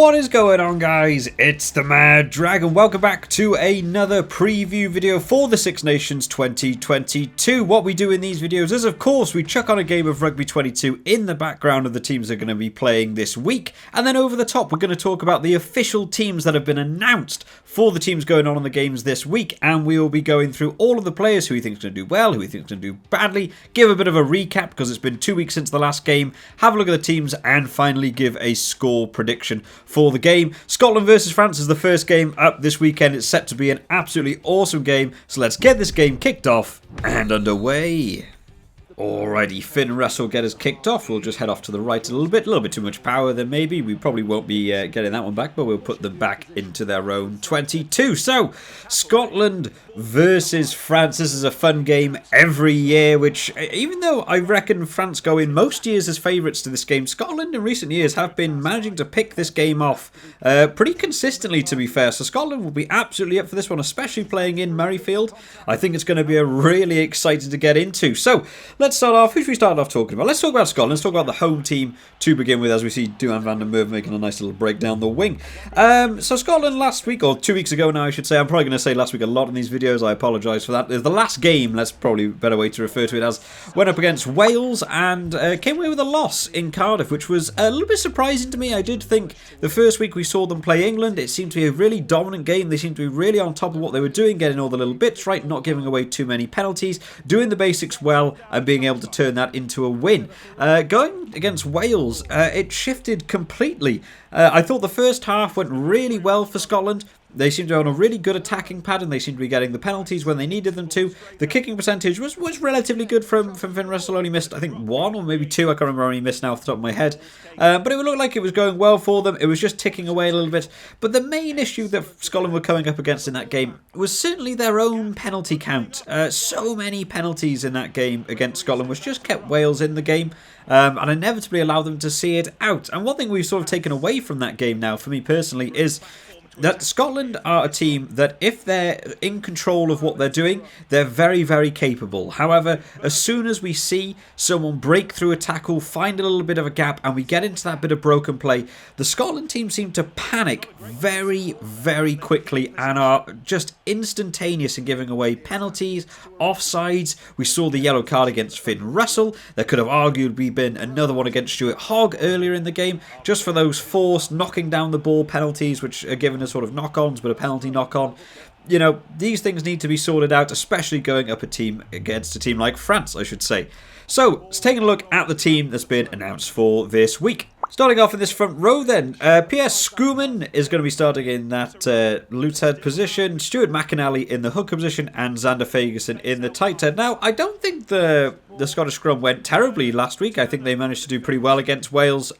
What is going on, guys? It's the Mad Dragon. Welcome back to another preview video for the Six Nations 2022. What we do in these videos is, of course, we chuck on a game of Rugby 22 in the background of the teams that are going to be playing this week. And then over the top, we're going to talk about the official teams that have been announced for the teams going on in the games this week. And we will be going through all of the players who we think is going to do well, who we think is going to do badly, give a bit of a recap because it's been 2 weeks since the last game, have a look at the teams, and finally give a score prediction for the game. Scotland versus France is the first game up this weekend. It's set to be an absolutely awesome game. So let's get this game kicked off and underway. Alrighty, Finn Russell get us kicked off. We'll just head off to the right a little bit too much power there maybe. We probably won't be getting that one back, but we'll put them back into their own 22. So, Scotland versus France. This is a fun game every year, which even though I reckon France go in most years as favourites to this game, Scotland in recent years have been managing to pick this game off pretty consistently, to be fair. So Scotland will be absolutely up for this one, especially playing in Murrayfield. I think it's going to be a really exciting to get into. So, let's start off. Who should we start off talking about? Let's talk about Scotland. Let's talk about the home team to begin with, as we see Duhan van der Merwe making a nice little break down the wing. So Scotland last week, or 2 weeks ago now I should say, I'm probably going to say last week a lot in these videos, I apologise for that. The last game, that's probably a better way to refer to it as, went up against Wales and came away with a loss in Cardiff, which was a little bit surprising to me. I did think the first week we saw them play England, it seemed to be a really dominant game. They seemed to be really on top of what they were doing, getting all the little bits right, not giving away too many penalties, doing the basics well, and being able to turn that into a win. Going against Wales, it shifted completely. I thought the first half went really well for Scotland. They seemed to be on a really good attacking pattern. They seemed to be getting the penalties when they needed them to. The kicking percentage was relatively good from Finn Russell. Only missed, I think, 1 or maybe 2. I can't remember how many missed now off the top of my head. But it looked like it was going well for them. It was just ticking away a little bit. But the main issue that Scotland were coming up against in that game was certainly their own penalty count. So many penalties in that game against Scotland, which just kept Wales in the game. And inevitably allowed them to see it out. And one thing we've sort of taken away from that game now, for me personally, is that Scotland are a team that if they're in control of what they're doing, they're very, very capable. However, as soon as we see someone break through a tackle, find a little bit of a gap, and we get into that bit of broken play, the Scotland team seem to panic very, very quickly and are just instantaneous in giving away penalties, offsides. We saw the yellow card against Finn Russell. There could have arguably been another one against Stuart Hogg earlier in the game, just for those forced knocking down the ball penalties, which are given as sort of knock-ons, but a penalty knock-on. You know, these things need to be sorted out, especially going up against a team like France, I should say. So, let's take a look at the team that's been announced for this week. Starting off in this front row then, Pierre Schoeman is going to be starting in that loose head position, Stuart McInally in the hooker position, and Xander Fagerson in the tight head. Now, I don't think the Scottish scrum went terribly last week. I think they managed to do pretty well against Wales.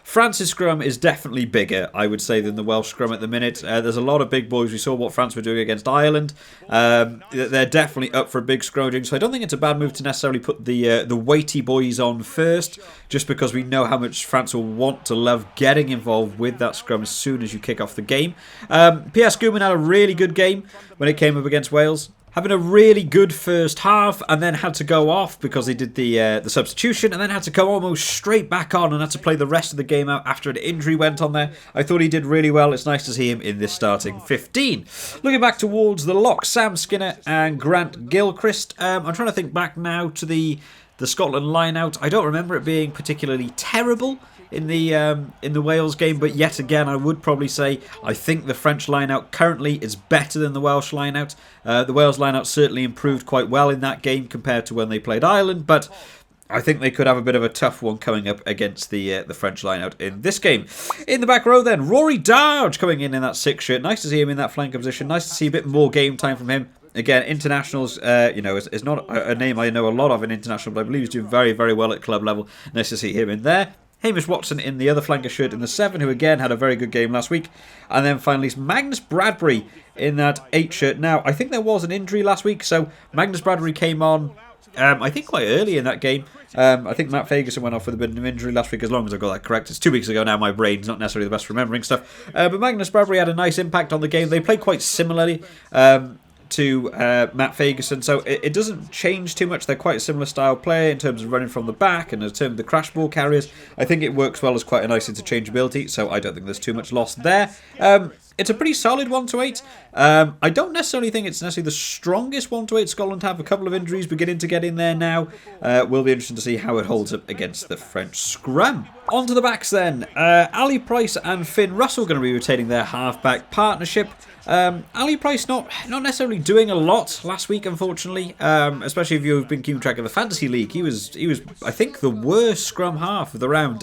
France's scrum is definitely bigger, I would say, than the Welsh scrum at the minute. There's a lot of big boys. We saw what France were doing against Ireland. They're definitely up for a big scrummaging, so I don't think it's a bad move to necessarily put the weighty boys on first, just because we know how much France will want to love getting involved with that scrum as soon as you kick off the game. Pierre Schoeman had a really good game when it came up against Wales, having a really good first half, and then had to go off because they did the substitution, and then had to go almost straight back on and had to play the rest of the game out after an injury went on there. I thought he did really well. It's nice to see him in this starting 15. Looking back towards the lock, Sam Skinner and Grant Gilchrist. I'm trying to think back now to the Scotland line-out. I don't remember it being particularly terrible in the Wales game, but yet again I would probably say I think the French line-out currently is better than the Welsh line-out. The Wales line-out certainly improved quite well in that game compared to when they played Ireland, but I think they could have a bit of a tough one coming up against the French line-out in this game. In the back row then, Rory Darge coming in that 6 shirt. Nice to see him in that flanker position. Nice to see a bit more game time from him. Again, internationals, is not a name I know a lot of in international, but I believe he's doing very, very well at club level. Nice to see him in there. Hamish Watson in the other flanker shirt in the 7, who again had a very good game last week. And then finally Magnus Bradbury in that 8 shirt. Now, I think there was an injury last week, so Magnus Bradbury came on, I think, quite early in that game. I think Matt Fagerson went off with a bit of injury last week, as long as I got that correct. It's 2 weeks ago now, my brain's not necessarily the best for remembering stuff. But Magnus Bradbury had a nice impact on the game. They played quite similarly. to Matt Fagerson, so it doesn't change too much. They're quite a similar style player in terms of running from the back and in terms of the crash ball carriers. I think it works well as quite a nice interchangeability, so I don't think there's too much loss there. It's a pretty solid 1-8. I don't necessarily think it's necessarily the strongest 1-8 Scotland have. A couple of injuries beginning to get in there now. Will be interesting to see how it holds up against the French scrum. On to the backs then. Ali Price and Finn Russell going to be retaining their half-back partnership. Ali Price not necessarily doing a lot last week, unfortunately. Especially if you've been keeping track of the Fantasy League. He was I think the worst scrum half of the round.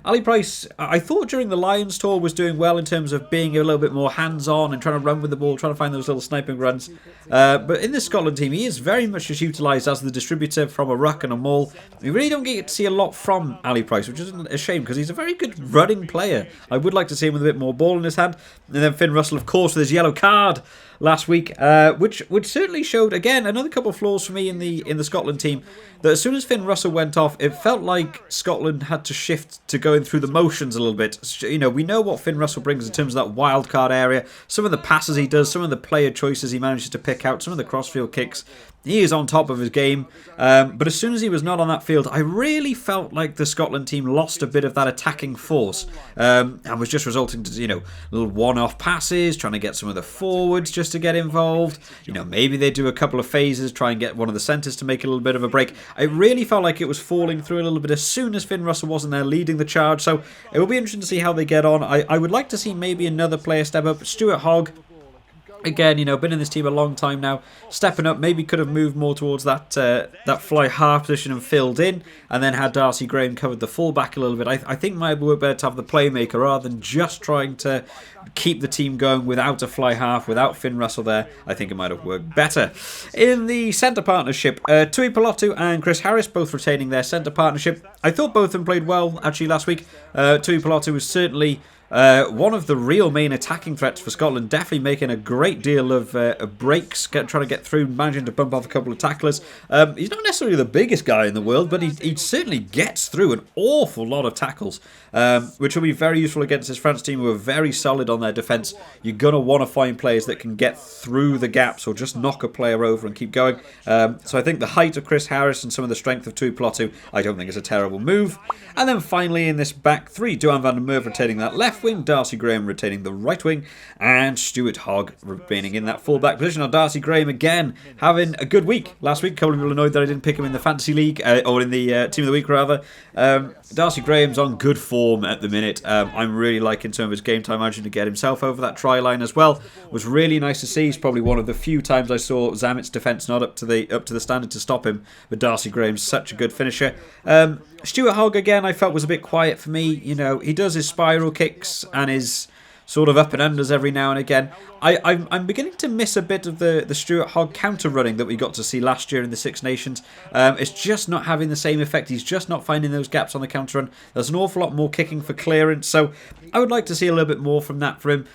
Ali Price, I thought during the Lions tour was doing well in terms of being a little bit more hands-on and trying to run with the ball, trying to find those little sniping runs. But in this Scotland team, he is very much just utilised as the distributor from a ruck and a maul. We really don't get to see a lot from Ali Price, which is a shame because he's a very good running player. I would like to see him with a bit more ball in his hand. And then Finn Russell, of course, with his yellow card last week, which certainly showed, again, another couple of flaws for me in the Scotland team. That as soon as Finn Russell went off, it felt like Scotland had to shift to going through the motions a little bit. You know, we know what Finn Russell brings in terms of that wild card area. Some of the passes he does, some of the player choices he manages to pick out, some of the crossfield kicks. He is on top of his game, but as soon as he was not on that field, I really felt like the Scotland team lost a bit of that attacking force, and was just resulting to, you know, little one-off passes, trying to get some of the forwards just to get involved. You know, maybe they do a couple of phases, try and get one of the centres to make a little bit of a break. I really felt like it was falling through a little bit as soon as Finn Russell wasn't there leading the charge, so it will be interesting to see how they get on. I would like to see maybe another player step up. Stuart Hogg, again, you know, been in this team a long time now, stepping up, maybe could have moved more towards that fly half position and filled in, and then had Darcy Graham covered the fullback a little bit. I think might work better to have the playmaker rather than just trying to keep the team going without a fly half, without Finn Russell there. I think it might have worked better. In the centre partnership, Tui Pelotu and Chris Harris both retaining their centre partnership. I thought both of them played well, actually, last week. Tui Pelotu was certainly one of the real main attacking threats for Scotland, definitely making a great deal of breaks, trying to get through, managing to bump off a couple of tacklers. He's not necessarily the biggest guy in the world, but he certainly gets through an awful lot of tackles, which will be very useful against this France team who are very solid on their defence. You're going to want to find players that can get through the gaps or just knock a player over and keep going. So I think the height of Chris Harris and some of the strength of Tui Pelotu, I don't think is a terrible move. And then finally in this back three, Duhan van der Merwe retaining that left wing, Darcy Graham retaining the right wing, and Stuart Hogg remaining in that full-back position. Now, Darcy Graham, again, having a good week. Last week, a couple of people annoyed that I didn't pick him in the Fantasy League, or in the Team of the Week, rather. Darcy Graham's on good form at the minute. I'm really liking some of his game time managing to get himself over that try line as well. Was really nice to see. He's probably one of the few times I saw Zamet's defence not up to the standard to stop him, but Darcy Graham's such a good finisher. Stuart Hogg, again, I felt was a bit quiet for me. You know, he does his spiral kicks and his sort of up and unders every now and again. I'm beginning to miss a bit of the Stuart Hogg counter running that we got to see last year in the Six Nations. It's just not having the same effect. He's just not finding those gaps on the counter run. There's an awful lot more kicking for clearance, so I would like to see a little bit more from that for him,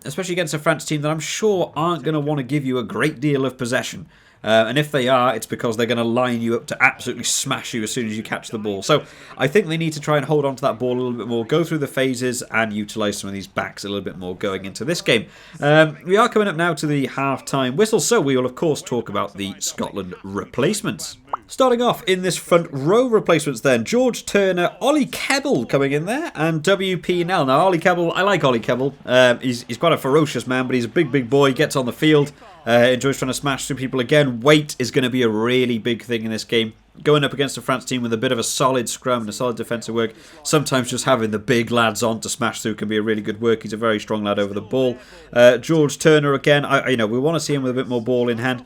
especially against a France team that I'm sure aren't going to want to give you a great deal of possession. And if they are, it's because they're going to line you up to absolutely smash you as soon as you catch the ball. So I think they need to try and hold on to that ball a little bit more, go through the phases and utilise some of these backs a little bit more going into this game. We are coming up now to the half-time whistle, so we will of course talk about the Scotland replacements. Starting off in this front row replacements then, George Turner, Ollie Kebble coming in there, and WP Nell. Now Ollie Kebble, I like Ollie Kebble. He's quite a ferocious man, but he's a big boy, gets on the field. Enjoys trying to smash through people again. Weight is going to be a really big thing in this game. Going up against a France team with a bit of a solid scrum and a solid defensive work, sometimes just having the big lads on to smash through can be a really good work. He's a very strong lad over the ball. George Turner again, we want to see him with a bit more ball in hand.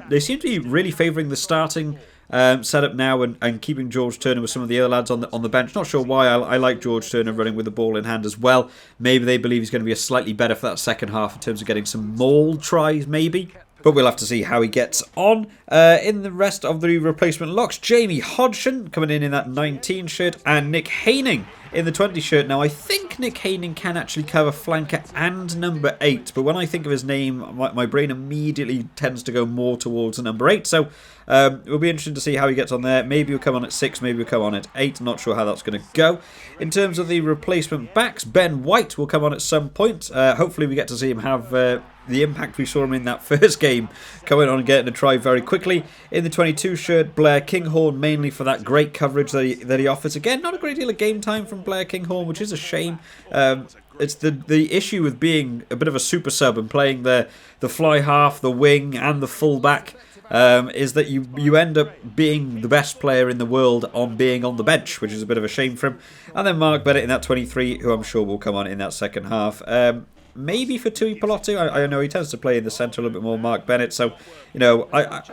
They seem to be really favouring the starting setup now and keeping George Turner with some of the other lads on the bench. Not sure why. I like George Turner running with the ball in hand as well. Maybe they believe he's going to be slightly better for that second half in terms of getting some maul tries, maybe. But we'll have to see how he gets on. In the rest of the replacement locks, Jamie Hodgson coming in that 19 shirt and Nick Haining in the 20 shirt. Now, I think think Nick Hayning can actually cover flanker and number 8, but when I think of his name, my brain immediately tends to go more towards the number 8, so it'll be interesting to see how he gets on there. Maybe he'll come on at 6, maybe he'll come on at 8, not sure how that's going to go. In terms of the replacement backs, Ben White will come on at some point. Hopefully we get to see him have the impact we saw him in that first game, coming on and getting a try very quickly. In the 22 shirt, Blair Kinghorn, mainly for that great coverage that he offers. Again, not a great deal of game time from Blair Kinghorn, which is a shame. It's the issue with being a bit of a super sub and playing the fly half, the wing and the full back, is that you end up being the best player in the world on being on the bench, which is a bit of a shame for him. And then Mark Bennett in that 23, who I'm sure will come on in that second half. Maybe for Tui Pelotu. I know he tends to play in the centre a little bit more, Mark Bennett. So, you know,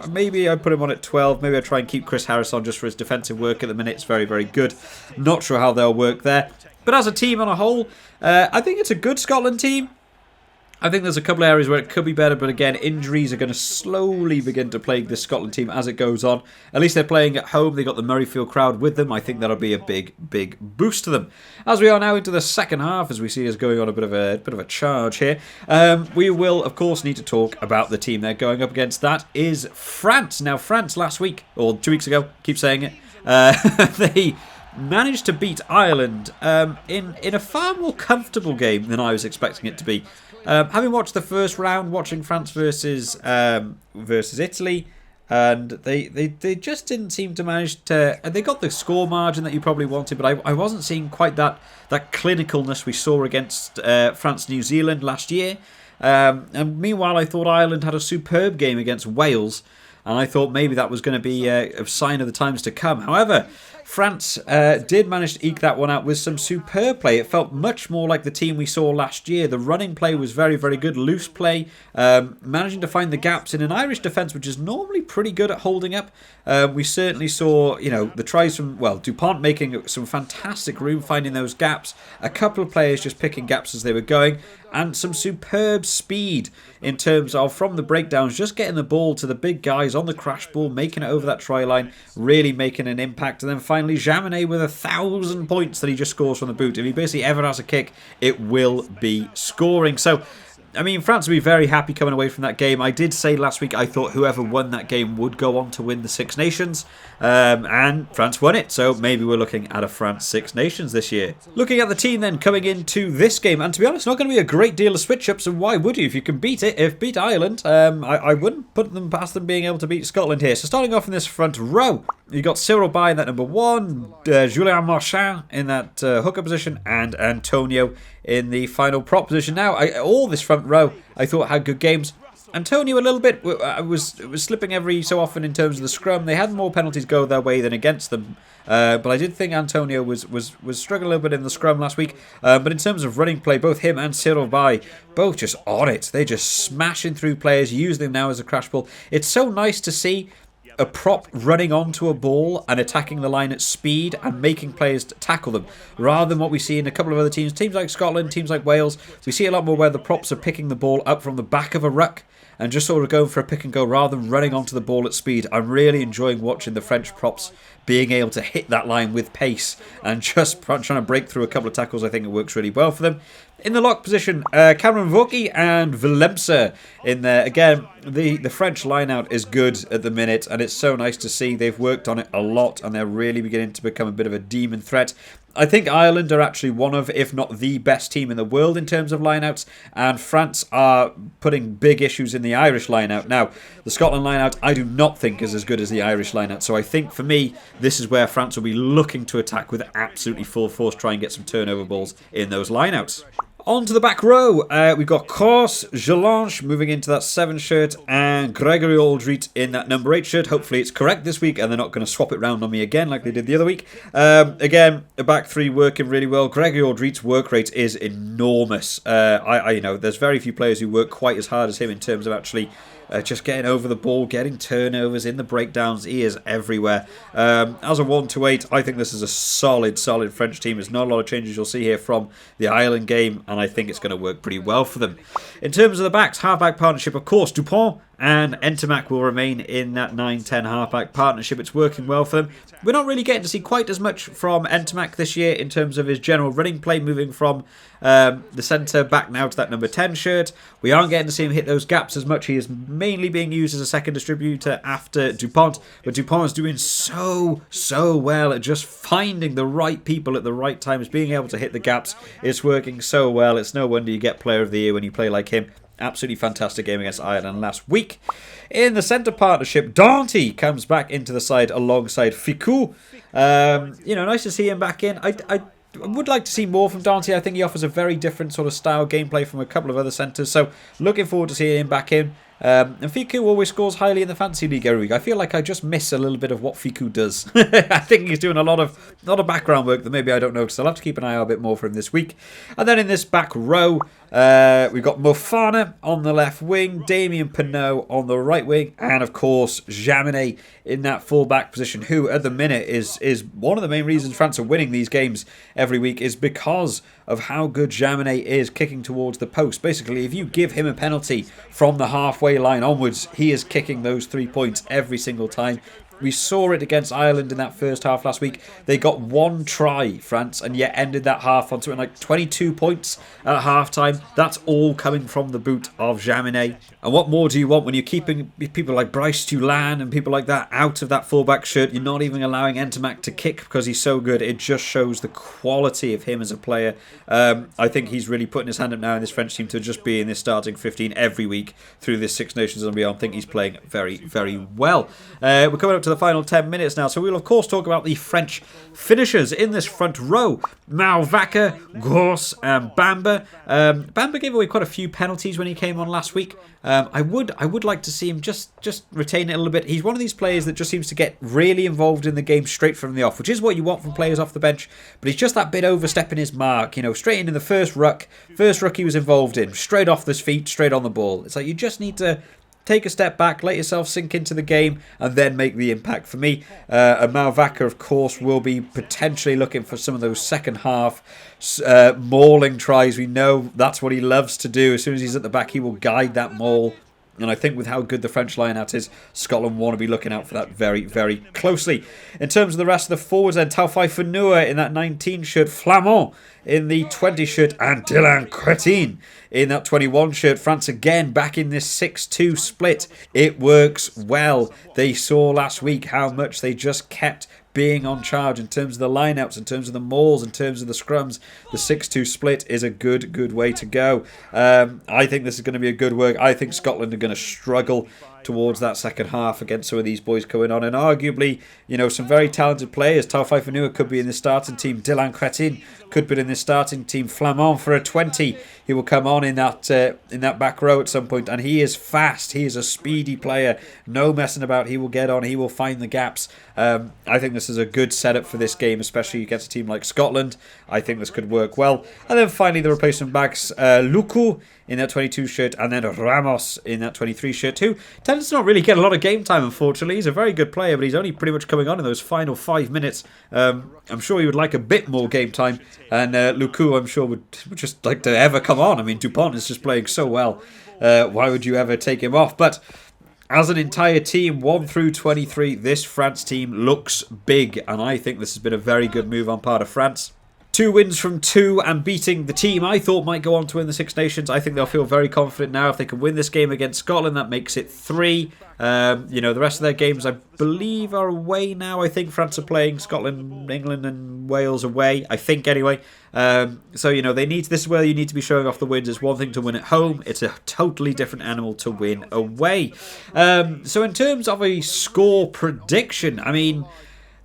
maybe I put him on at 12. Maybe I try and keep Chris Harris on just for his defensive work at the minute. It's very, very good. Not sure how they'll work there. But as a team on a whole, I think it's a good Scotland team. I think there's a couple of areas where it could be better, but again, injuries are going to slowly begin to plague this Scotland team as it goes on. At least they're playing at home. They got the Murrayfield crowd with them. I think that'll be a big, big boost to them. As we are now into the second half, as we see us going on a bit of a charge here, we will, of course, need to talk about the team they're going up against. That is France. Now, France last week, or 2 weeks ago, keep saying it, they managed to beat Ireland in a far more comfortable game than I was expecting it to be. Having watched the first round, watching France versus Italy, and they just didn't seem to manage to. They got the score margin that you probably wanted, but I wasn't seeing quite that clinicalness we saw against France-New Zealand last year. And meanwhile, I thought Ireland had a superb game against Wales, and I thought maybe that was going to be a sign of the times to come. However, France did manage to eke that one out with some superb play. It felt much more like the team we saw last year. The running play was very, very good. Loose play, managing to find the gaps in an Irish defence, which is normally pretty good at holding up. We certainly saw, you know, the tries from, well, Dupont making some fantastic room, finding those gaps. A couple of players just picking gaps as they were going. And some superb speed in terms of, from the breakdowns, just getting the ball to the big guys on the crash ball, making it over that try line, really making an impact. And then finally, Jaminet with 1,000 points that he just scores from the boot. If he basically ever has a kick, it will be scoring. So, I mean, France will be very happy coming away from that game. I did say last week I thought whoever won that game would go on to win the Six Nations. And France won it. So maybe we're looking at a France Six Nations this year. Looking at the team then coming into this game. And to be honest, not going to be a great deal of switch-ups. And why would you? If you can beat Ireland, I wouldn't put them past them being able to beat Scotland here. So starting off in this front row, you got Cyril Bay in that number 1, Julien Marchand in that hooker position, and Antonio in the final prop position. Now, all this front row I thought had good games. Antonio a little bit was slipping every so often in terms of the scrum. They had more penalties go their way than against them. But I did think Antonio was struggling a little bit in the scrum last week. But in terms of running play, both him and Cyril Bay, both just on it. They're just smashing through players, use them now as a crash ball. It's so nice to see a prop running onto a ball and attacking the line at speed and making players tackle them, rather than what we see in a couple of other teams. Teams like Scotland, teams like Wales, we see a lot more where the props are picking the ball up from the back of a ruck and just sort of going for a pick and go rather than running onto the ball at speed. I'm really enjoying watching the French props being able to hit that line with pace and just trying to break through a couple of tackles. I think it works really well for them. In the lock position, Cameron Vauquy and Willemse in there. Again, the French line-out is good at the minute, and it's so nice to see. They've worked on it a lot, and they're really beginning to become a bit of a demon threat. I think Ireland are actually one of, if not the best team in the world in terms of line-outs, and France are putting big issues in the Irish line-out. Now, the Scotland line-out I do not think is as good as the Irish line-out, so I think for me, this is where France will be looking to attack with absolutely full force, try and get some turnover balls in those line-outs. On to the back row, we've got Kors, Gelange moving into that 7 shirt, and Gregory Aldrit in that number 8 shirt. Hopefully it's correct this week and they're not going to swap it round on me again like they did the other week. Again, a back 3 working really well. Gregory Aldrit's work rate is enormous. You know, there's very few players who work quite as hard as him in terms of actually just getting over the ball, getting turnovers in the breakdowns. He is everywhere. As a 1-8, I think this is a solid French team. There's not a lot of changes you'll see here from the Ireland game, and I think it's going to work pretty well for them. In terms of the backs, half-back partnership, of course, Dupont and Entomac will remain in that 9-10 halfback partnership. It's working well for them. We're not really getting to see quite as much from Entomac this year in terms of his general running play, moving from the centre back now to that number 10 shirt. We aren't getting to see him hit those gaps as much. He is mainly being used as a second distributor after Dupont, but Dupont is doing so well at just finding the right people at the right times, being able to hit the gaps. It's working so well. It's no wonder you get Player of the Year when you play like him. Absolutely fantastic game against Ireland last week. In the centre partnership, Dante comes back into the side alongside Ficou. Nice to see him back in. I would like to see more from Dante. I think he offers a very different sort of style gameplay from a couple of other centres. So looking forward to seeing him back in. And Ficou always scores highly in the Fantasy League every week. I feel like I just miss a little bit of what Ficou does. I think he's doing a lot of background work that maybe I don't notice. I'll have to keep an eye out a bit more for him this week. And then in this back row, we've got Mofana on the left wing, Damien Pinot on the right wing, and of course Jaminet in that full-back position, who at the minute is one of the main reasons France are winning these games every week, is because of how good Jaminet is kicking towards the post. Basically, if you give him a penalty from the halfway line onwards, he is kicking those 3 points every single time. We saw it against Ireland in that first half last week. They got one try, France, and yet ended that half on something like 22 points at half-time. That's all coming from the boot of Jaminet. And what more do you want when you're keeping people like Bryce Tulan and people like that out of that fullback shirt? You're not even allowing Entomac to kick because he's so good. It just shows the quality of him as a player. I think he's really putting his hand up now in this French team to just be in this starting 15 every week through this Six Nations and beyond. I think he's playing very, very well. We're coming up to the final 10 minutes now, so we'll of course talk about the French finishers in this front row. Malvaca, Gross and Bamba. Bamba gave away quite a few penalties when he came on last week. I would like to see him just retain it a little bit. He's one of these players that just seems to get really involved in the game straight from the off, which is what you want from players off the bench, but he's just that bit overstepping his mark, straight in the first ruck he was involved in, straight off his feet, straight on the ball. It's like you just need to take a step back, let yourself sink into the game, and then make the impact. For me, Malvaca, of course, will be potentially looking for some of those second half mauling tries. We know that's what he loves to do. As soon as he's at the back, he will guide that maul. And I think with how good the French line-out is, Scotland want to be looking out for that very, very closely. In terms of the rest of the forwards, then, Taufai Fanua in that 19 shirt, Flamand in the 20 shirt, and Dylan Cretin in that 21 shirt. France again back in this 6-2 split. It works well. They saw last week how much they just kept being on charge in terms of the lineouts, in terms of the mauls, in terms of the scrums. The 6-2 split is a good way to go. I think this is going to be a good work. I think Scotland are going to struggle towards that second half against some of these boys coming on, and arguably, some very talented players. Taufai Fanua could be in the starting team. Dylan Cretin could be in the starting team. Flamand for a 20. He will come on in that back row at some point, and he is fast. He is a speedy player. No messing about. He will get on. He will find the gaps. I think this is a good setup for this game, especially against a team like Scotland. I think this could work well. And then finally, the replacement backs, Luku in that 22 shirt, and then Ramos in that 23 shirt who tends to not really get a lot of game time, unfortunately. He's a very good player, but he's only pretty much coming on in those final 5 minutes. I'm sure he would like a bit more game time, and Luku, I'm sure, would just like to ever come on. I mean, Dupont is just playing so well. Why would you ever take him off? But as an entire team, 1 through 23, this France team looks big, and I think this has been a very good move on part of France. 2 wins from 2 and beating the team I thought might go on to win the Six Nations. I think they'll feel very confident now. If they can win this game against Scotland, that makes it 3. The rest of their games, I believe, are away now. I think France are playing Scotland, England and Wales away, I think anyway. They need, this is where you need to be showing off the wins. It's one thing to win at home. It's a totally different animal to win away. So in terms of a score prediction, I mean,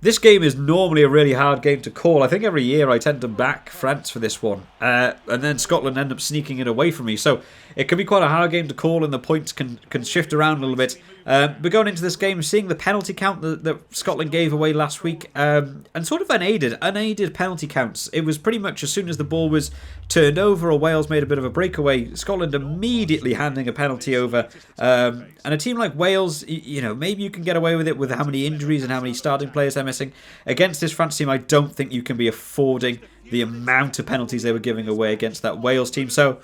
this game is normally a really hard game to call. I think every year I tend to back France for this one. And then Scotland end up sneaking it away from me. So it can be quite a hard game to call, and the points can shift around a little bit. But going into this game, seeing the penalty count that Scotland gave away last week, and sort of unaided penalty counts. It was pretty much as soon as the ball was turned over or Wales made a bit of a breakaway, Scotland immediately handing a penalty over. And a team like Wales, maybe you can get away with it with how many injuries and how many starting players they're missing. Against this France team, I don't think you can be affording the amount of penalties they were giving away against that Wales team. So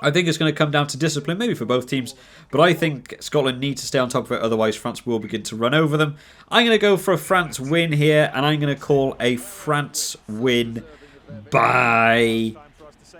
I think it's going to come down to discipline, maybe for both teams, but I think Scotland need to stay on top of it, otherwise France will begin to run over them. I'm going to go for a France win here, and I'm going to call a France win by...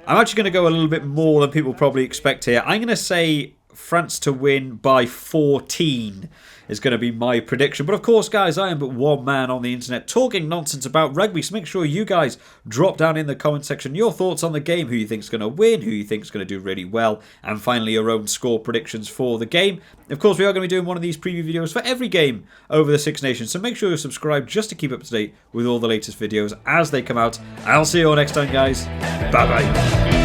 I'm actually going to go a little bit more than people probably expect here. I'm going to say France to win by 14 is going to be my prediction. But of course, guys, I am but one man on the internet talking nonsense about rugby. So make sure you guys drop down in the comment section your thoughts on the game, who you think is going to win, who you think is going to do really well, and finally your own score predictions for the game. Of course, we are going to be doing one of these preview videos for every game over the Six Nations. So make sure you're subscribed just to keep up to date with all the latest videos as they come out. I'll see you all next time, guys. Bye-bye.